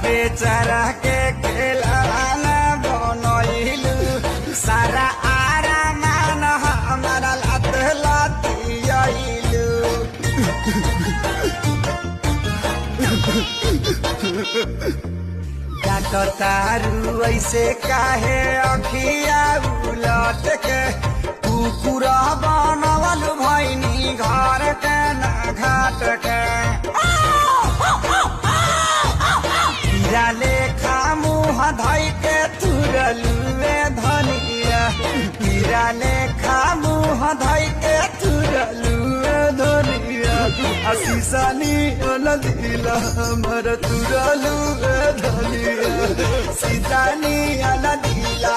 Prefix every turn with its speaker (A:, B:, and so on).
A: बेचारा के खेलाना बनैलू सारा आरामान हमारा लात लातियलू तारू ऐसे काहे अखिया उलट के कुकुर बनवल भैनी घर के ना घाट के कीड़ा लेखा मुँह धइ के तुरलुए धनिया कीड़ा लेखा मुँह धइ के तुरलुए धनिया आशीषानी नदीला हमर तुरलुए धनिया सीतानी नदीला